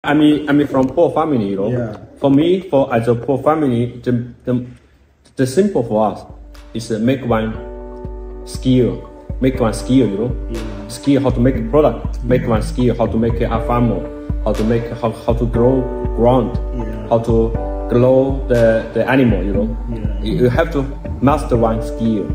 I'm from poor family, you know. Yeah. For me, as a poor family, the simple for us is to make one skill, you know. Yeah. Skill how to make a product, make one skill how to make a farmer, how to grow ground, how to grow the animal, you know. Yeah. You have to master one skill,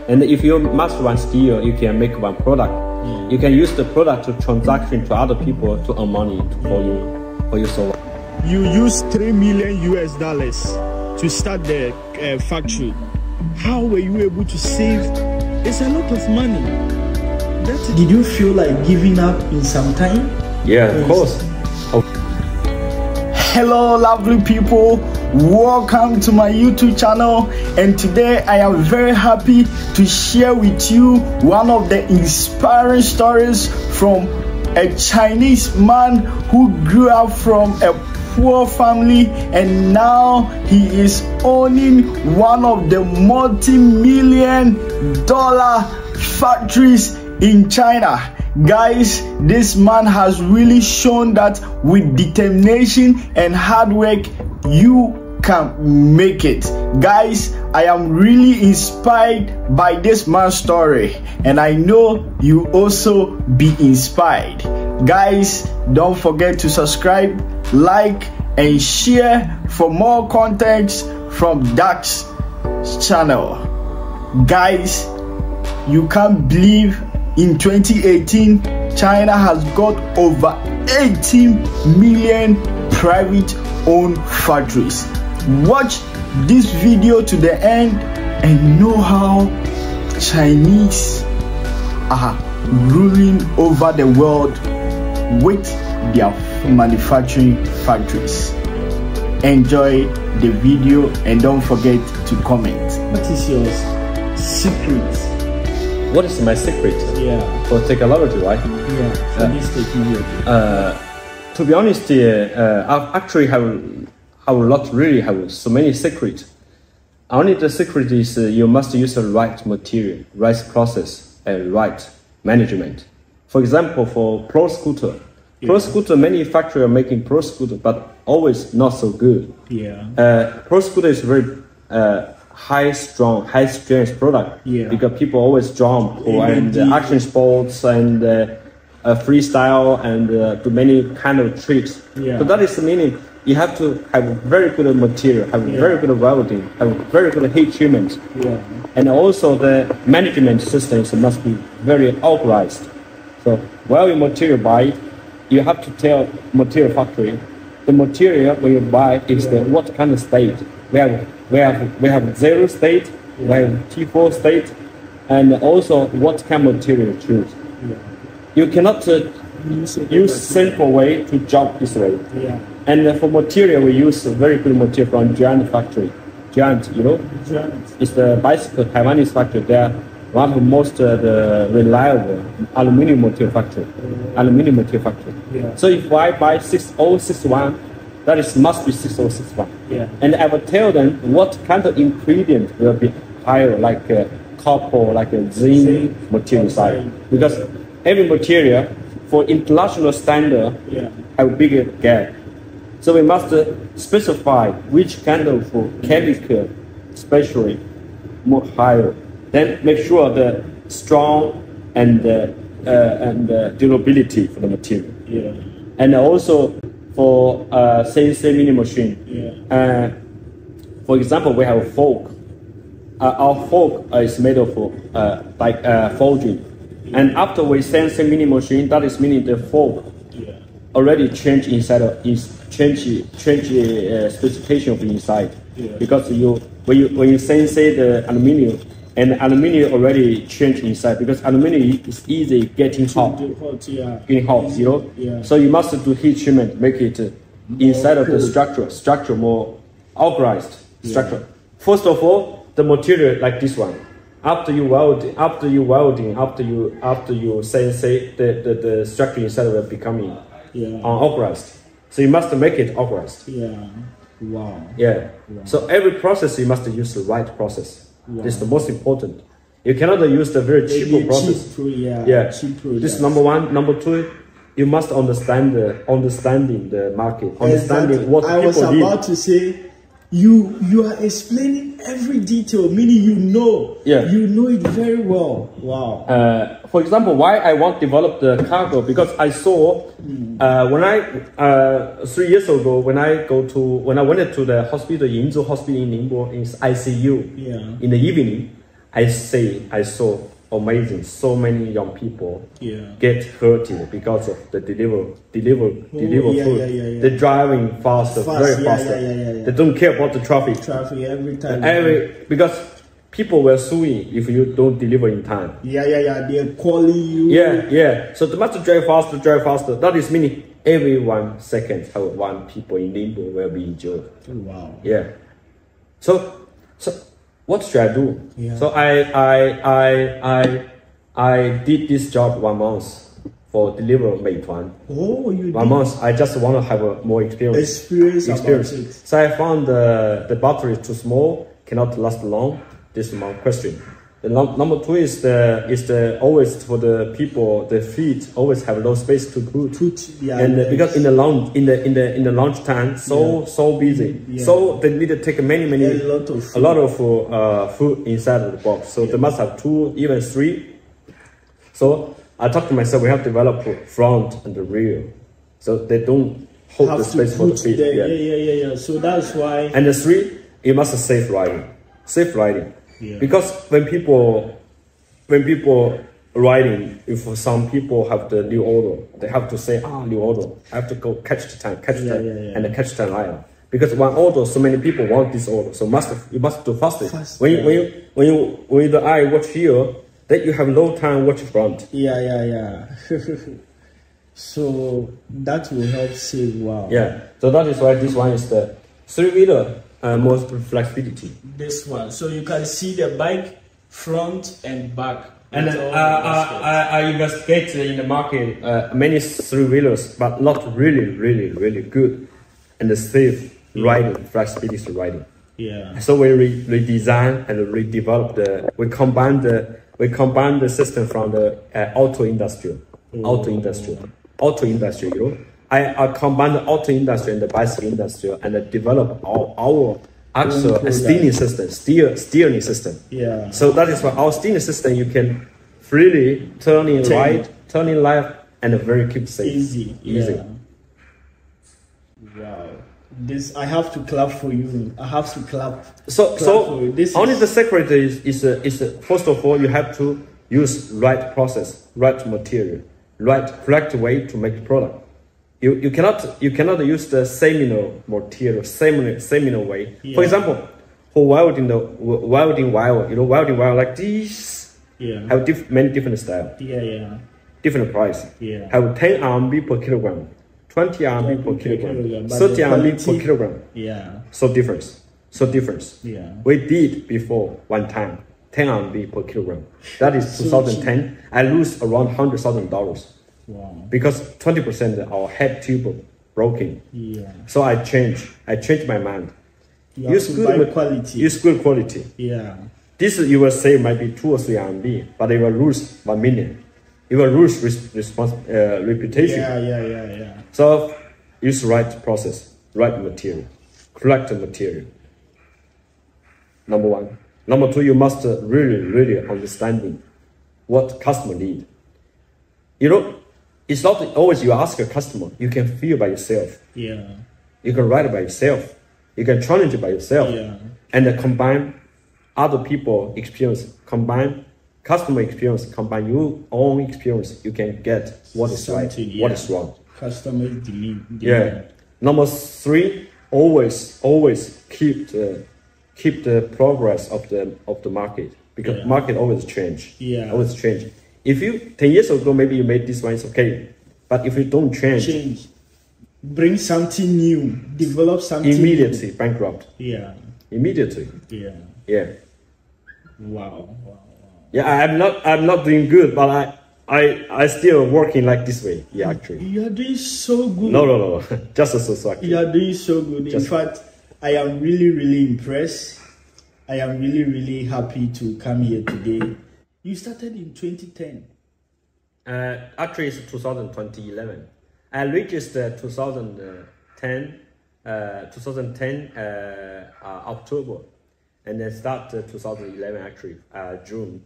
and if you master one skill, you can make one product. You can use the product to transaction to other people to earn money for you. So you used $3 million to start the factory. How were you able to save? It's a lot of money. Did you feel like giving up in some time? Yeah, of course. Hello lovely people, welcome to my YouTube channel, and today I am very happy to share with you one of the inspiring stories from a Chinese man who grew up from a poor family, and now he is owning one of the multi-million-dollar factories in China. Guys, this man has really shown that with determination and hard work you can make it. Guys, I am really inspired by this man's story, and I know you also be inspired. Guys, don't forget to subscribe, like and share for more contents from DAKS channel. Guys, you can't believe in 2018, China has got over 18 million private-owned factories. Watch this video to the end and know how Chinese are ruling over the world with their manufacturing factories. Enjoy the video and don't forget to comment. What is your secret? What is my secret? Yeah. For technology, right? Yeah, for this technology. To be honest, I actually have so many secrets. Only the secret is you must use the right material, right process, and right management. For example, for pro scooter, many factories are making pro scooter, but always not so good. Yeah. Pro scooter is very high strength product, because people always jump and action sports and freestyle and do many kind of tricks. So that is the meaning. You have to have very good material, have very good welding, have very good heat treatment, and also the management systems must be very organized. So while you material buy, you have to tell material factory the material when you buy is the what kind of state. We have 0 state, we have T4 state, and also what kind of material to choose. You cannot use simple way to jump this way. And for material, we use very good material from Giant factory. Giant, you know? Giant. It's the bicycle Taiwanese factory. They are one of the most reliable aluminum material factory. So if I buy 6061, that is must be 6061. And I will tell them what kind of ingredient will be higher, like copper, like a zinc material side. Because every material for international standard have a bigger gap. So we must specify which kind of chemical, especially more higher. Then make sure the strong and durability for the material. And also for CNC mini machine. For example, we have a fork. Our fork is made of forging. And after we CNC mini machine, that is meaning the fork already change inside of specification of inside. Because when you CNC the aluminium, and aluminium already changed inside, because aluminium is easy getting hot, you know. So you must do heat treatment, make it inside of the structure more organized structure. First of all, the material like this one. After you CNC, the structure inside will becoming unorganized. So you must make it organized. So every process you must use the right process. This is the most important. You cannot use the very cheap process. This is number one. Number two, you must understand understanding the market, understanding what people need. I was about to say, you are explaining every detail, meaning you know it very well. Wow. For example, why I want to develop the cargo, because I saw when I 3 years ago when I went to the hospital, Yinzhou Hospital in Ningbo, in ICU, in the evening, I saw amazing, so many young people get hurted because of the deliver food. They're driving very fast. They don't care about the traffic every time. Because people were suing if you don't deliver in time. They're calling you. So they must drive faster. That is meaning every 1 second have one people in Ningbo will be injured. Wow. So what should I do? So I did this job 1 month for deliver Meituan. Oh, you 1 month. I just want to have a more experience. About it. So I found the battery is too small, cannot last long. This is my question. The number 2 is the always for the people, the feet always have no space to put. Because in the lunch time, so busy, so they need to take a lot of food inside of the box. So they must have 2, even 3. So I talked to myself, we have to develop front and the rear, so they don't hold the space for the feet. So that's why. And the 3, you must have safe riding. Because when people riding, if some people have the new order, they have to say, new order, I have to go catch the time, and catch the line. Because one order, so many people want this order, so you must do faster. When the eye watch here, then you have no time watch front. So that will help save. Wow. So that is why this one is the 3-wheeler. Most flexibility. This one, so you can see the bike front and back. And I investigate in the market many 3-wheelers, but not really good and safe riding, flexibility riding. So we redesign and redevelop we combine the system from the auto industry, you know. I combine the auto industry and the bicycle industry and develop our actual steering system. So that is why our steering system, you can freely turn in right, turn in left, and very keep safe. Easy. Wow. This, I have to clap for you. I have to clap. So only the secret is first of all, you have to use right process, right material, right correct way to make the product. You cannot use the seminal material, seminal way. For example, for welding wire, you know, welding wire like this, have many different styles, different price. Have 10 RMB per kilogram, 20 RMB per kilogram, 30 RMB per kilogram. So difference. We did before one time 10 RMB per kilogram. That is 2010. I lose around $100,000. Wow. Because 20% of our head tube broken. So I changed my mind. Use good quality. This you will say might be 2 or 3 RMB, but you will lose 1 million. You will lose reputation. So use right process, right material, correct material. Number 1. Number 2, you must really understanding what customer need. You know, it's not always you ask a customer. You can feel by yourself. You can write by yourself. You can challenge it by yourself. And then combine other people experience, combine customer experience, combine your own experience. You can get what is right, what is wrong. Customer demand. Number 3, always keep the progress of the market, because market always change. Always change. If you 10 years ago maybe you made this one, it's okay, but if you don't change, bring something new, develop something immediately new. Bankrupt. Immediately. Wow. I'm not doing good, but I still working like this way. Actually. You are doing so good. No. Just a society. You are doing so good. In fact, I am really impressed. I am really happy to come here today. You started in 2010. Actually, it's 2011. I registered 2010 October, and then start 2011 actually June.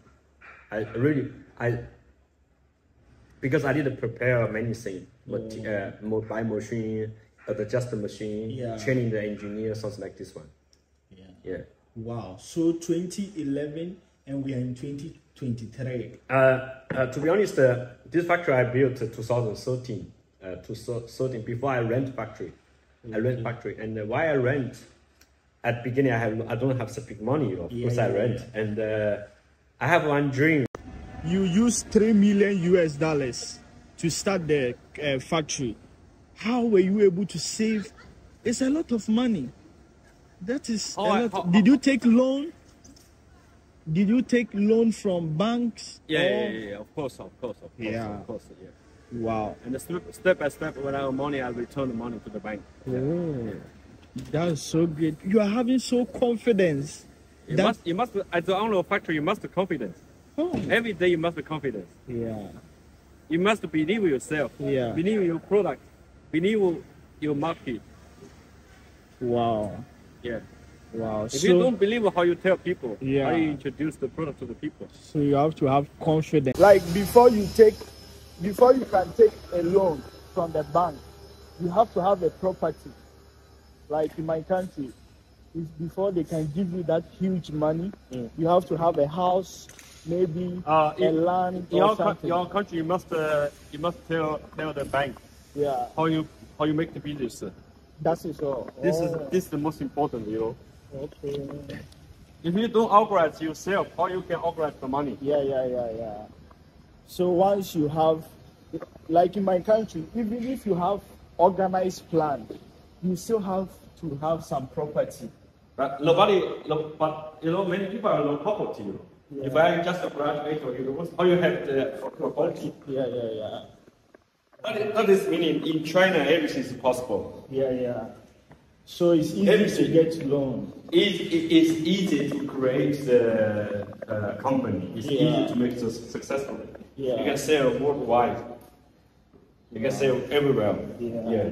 Because I didn't prepare many things, buy machine, adjust the machine, training the engineer, something like this one. Yeah. Wow. So 2011, and we are in 2023. To be honest, this factory I built 2013. 2013 before I rent factory. I rent factory, and why I rent? At beginning I don't have such big money, of course I rent, and I have one dream. You used $3 million US to start the factory. How were you able to save? It's a lot of money. That is. Did you take loan? Did you take loan from banks? Yeah, of course. Yeah. Wow. And step by step, when I have money, I return the money to the bank. That's so great. You are having so confidence. You must, as the owner of factory, you must have confidence. Every day you must have confidence. Yeah. You must believe in yourself. Yeah. Believe in your product. Believe in your market. Wow. Yeah. Wow. If you don't believe how you tell people, how you introduce the product to the people. So you have to have confidence. Like before you can take a loan from the bank, you have to have a property. Like in my country, before they can give you that huge money, you have to have a house, maybe a land or something. Your country, you must tell the bank how you make the business. That is all. This is the most important, you know. Okay. If you don't organize yourself, how you can organize the money? Yeah. So once you have, like in my country, even if you have organized plan, you still have to have some property. But many people have no property. Yeah. If I just graduate or university, how you have the property? Yeah. That is meaning in China everything is possible. Yeah. So it's easy to get loan. It's easy to create the company. It's easy to make it successful. Yeah. You can sell worldwide. You can sell everywhere. Yeah.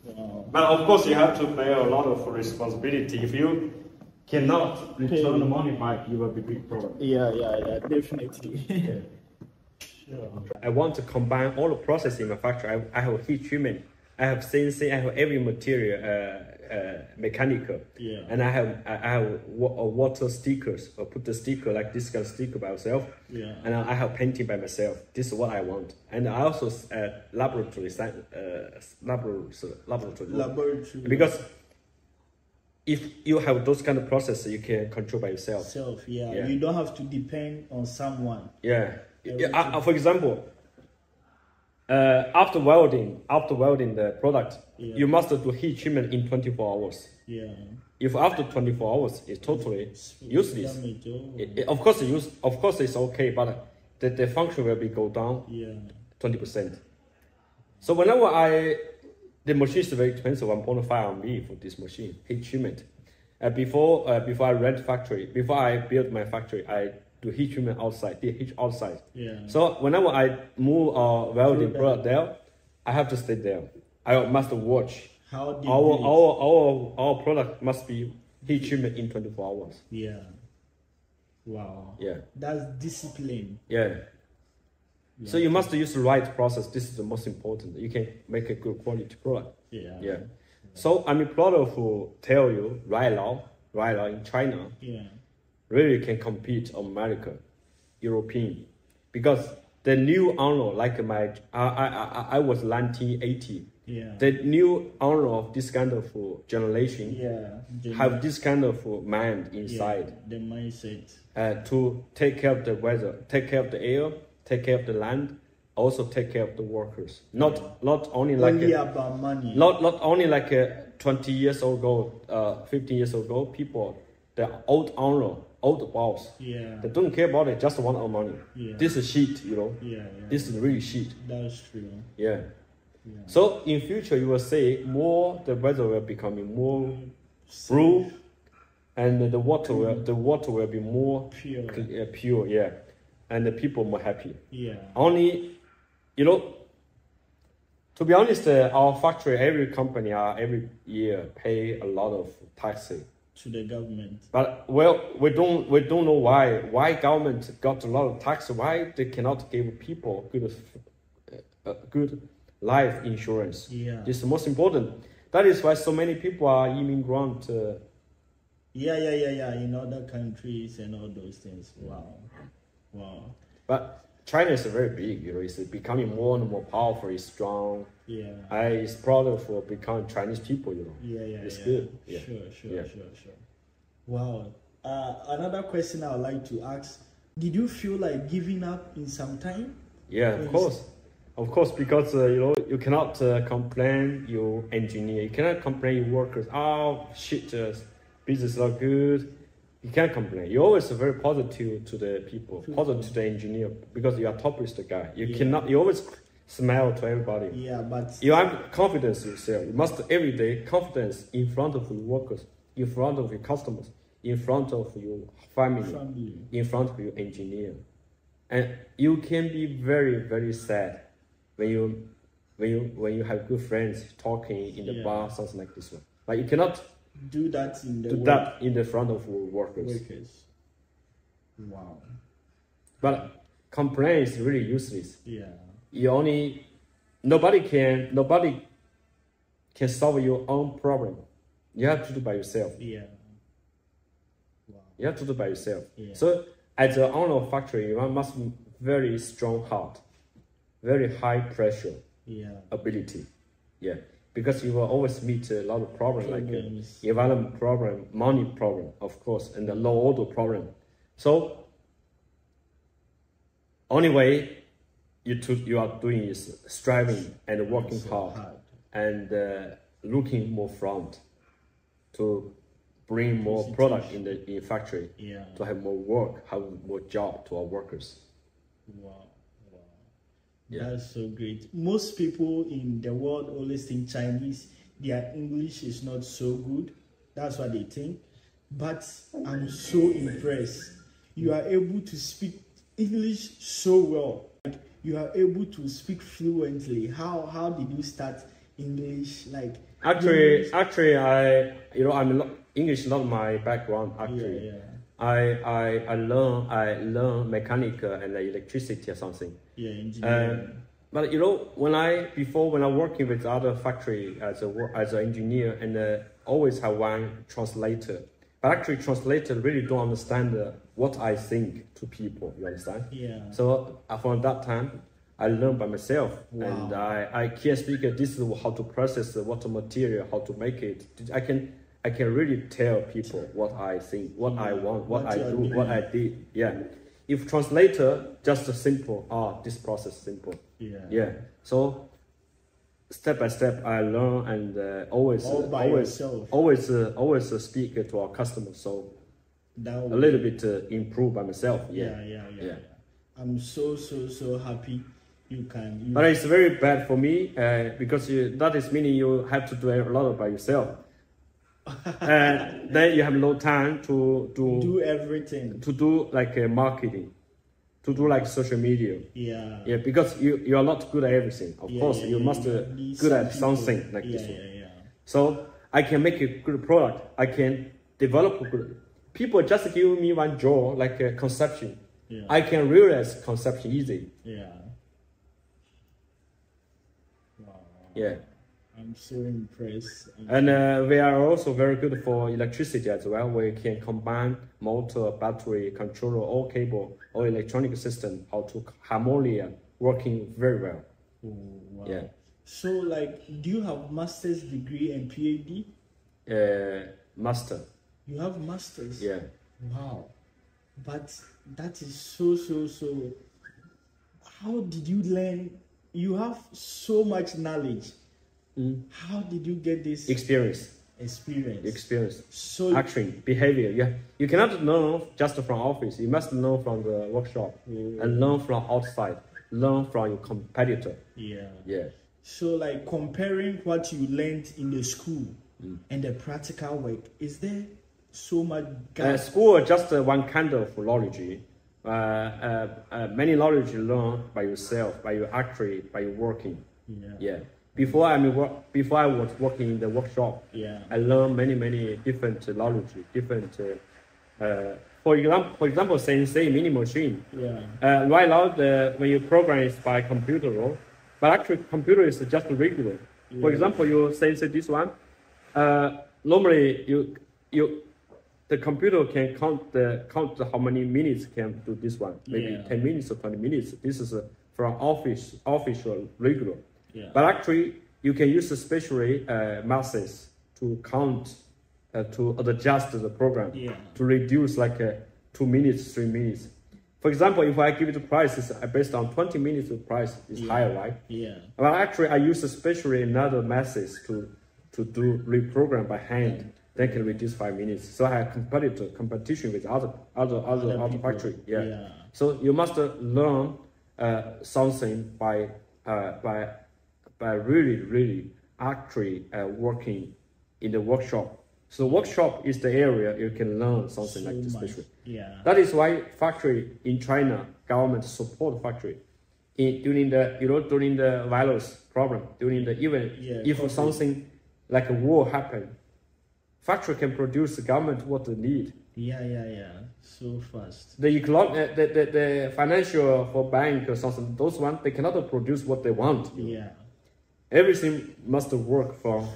Wow. But of course, you have to bear a lot of responsibility. If you cannot return the money back, you will be big problem. Yeah, definitely. Sure. I want to combine all the process in my factory. I have heat treatment, I have CNC, I have every material, mechanical, and I have water stickers. I put the sticker like this kind of sticker by myself, and I have painting by myself. This is what I want, and I also laboratory because if you have those kind of processes, you can control by yourself. You don't have to depend on someone. For example, after welding the product, you must do heat treatment in 24 hours. If after 24 hours, it's totally useless. Of course it's okay, but the function will be go down 20%. So whenever the machine is very expensive, 1.5 RMB for this machine, heat treatment. Before I rent factory, before I build my factory, I do heat treatment outside, So whenever I move welding product there, I have to stay there. I must watch. Our product must be heat treatment in 24 hours. Wow. That's discipline. So you must use the right process. This is the most important. You can make a good quality product. So I'm proud of tell you right now in China, really can compete on America, European, because the new owner, like I was 1980. The new owner of this kind of generation have this kind of mind inside. The mindset. To take care of the weather, take care of the air, take care of the land, also take care of the workers. Not only about money. Not only like 20 years ago, 15 years ago, people, the old owner, old boss, they don't care about it, just want our money. This is shit, you know. This is really shit. That's true. So in future, you will see the weather will becoming more blue, and the water will be more pure. and the people more happy. Yeah. Only, you know, to be honest, our factory, every company, every year pay a lot of taxes to the government. But well, we don't know why government got a lot of tax. Why they cannot give people good life insurance? Yeah, this is the most important. That is why so many people are immigrant. In other countries and all those things. Wow. But China is very big. You know, it's becoming more and more powerful. It's strong. Yeah. It's proud of becoming Chinese people. You know. It's good. Yeah. Sure. Wow. Another question I would like to ask: did you feel like giving up in some time? Yeah, of course, because you know, you cannot complain your engineer. You cannot complain your workers. Oh shit, business is not good. You can't complain. You're always very positive to the people, positive to the engineer, because you are topest guy. You cannot. You always smile to everybody. Yeah, but you have confidence in yourself. You must every day confidence in front of your workers, in front of your customers, in front of your family. In front of your engineer, and you can be very, very sad when you have good friends talking in the bar, something like this one. But you cannot do that in the front of workers. Wow. But complaint is really useless. Yeah. Nobody can solve your own problem. You have to do by yourself. Yeah. Wow. You have to do by yourself. Yeah. So as the owner of factory, you must be very strong heart, very high pressure ability. Yeah. Because you will always meet a lot of problems, like environment problem, money problem, of course, and the low order problem. So only way you are doing is striving and working hard and looking more front to bring more product in the factory, to have more work, have more job to our workers. Wow. That's so great. Most people in the world always think Chinese, their English is not so good. That's what they think. But I'm so impressed. You are able to speak English so well. You are able to speak fluently. How did you start English? Like actually, English is not my background. Actually, I learn mechanical and electricity or something. Yeah, engineering. But you know, when I working with other factory as an engineer, and always have one translator. But actually, translator really don't understand what I think to people. You understand? Yeah. So from that time, I learned by myself, and I can speak. This is how to process what material, how to make it. I can really tell people what I think, what I want, what I do, what I did. Yeah. If translator just a simple, this process is simple. Yeah. So step by step, I learn and always speak to our customers. So a little bit improve by myself. Yeah. I'm so happy you can. But it's very bad for me because that is meaning you have to do a lot by yourself. And then you have no time to do everything, to do like marketing, to do like social media. Yeah, because you are not good at everything. Of course, you must good at something like this one. So I can make a good product. I can develop a good. People just give me one job, like a conception. I can realize conception easy. I'm so impressed. And we are also very good for electricity as well. We can combine motor, battery, controller, or cable, or electronic system, how to harmonia working very well. Wow. So, like, do you have master's degree and PhD? Master. You have master's? Yeah. Wow. But that is so. How did you learn? You have so much knowledge. How did you get this experience? So action, behavior. Yeah, you cannot learn just from office. You must learn from the workshop and learn from outside. Learn from your competitor. Yeah. So, like, comparing what you learned in the school and the practical work, is there so much gap? School is just one kind of knowledge, many knowledge you learn by yourself, by your working. Yeah. Before I was working in the workshop. I learned many different knowledge, different. For example, CNC mini machine. Right now, when you program is by computer, but actually computer is just regular. For example, you CNC this one. Normally, the computer can count how many minutes can do this one. Maybe 10 minutes or 20 minutes. This is from official regular. But actually, you can use especially masses to count, to adjust the program, to reduce like 2 minutes, 3 minutes. For example, if I give it the prices based on 20 minutes, the price is higher, right? But actually, I use especially another masses to do reprogram by hand. They can reduce 5 minutes. So I have competition with other factory. So you must learn something by really actually working in the workshop. So workshop is the area you can learn something like this. That is why factory in China, government support factory during the virus problem, if something like a war happen, factory can produce the government what they need. So fast. The financial for bank or something, those ones they cannot produce what they want. Everything must work for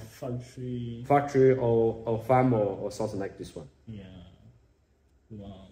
factory or farm or something like this one. Wow.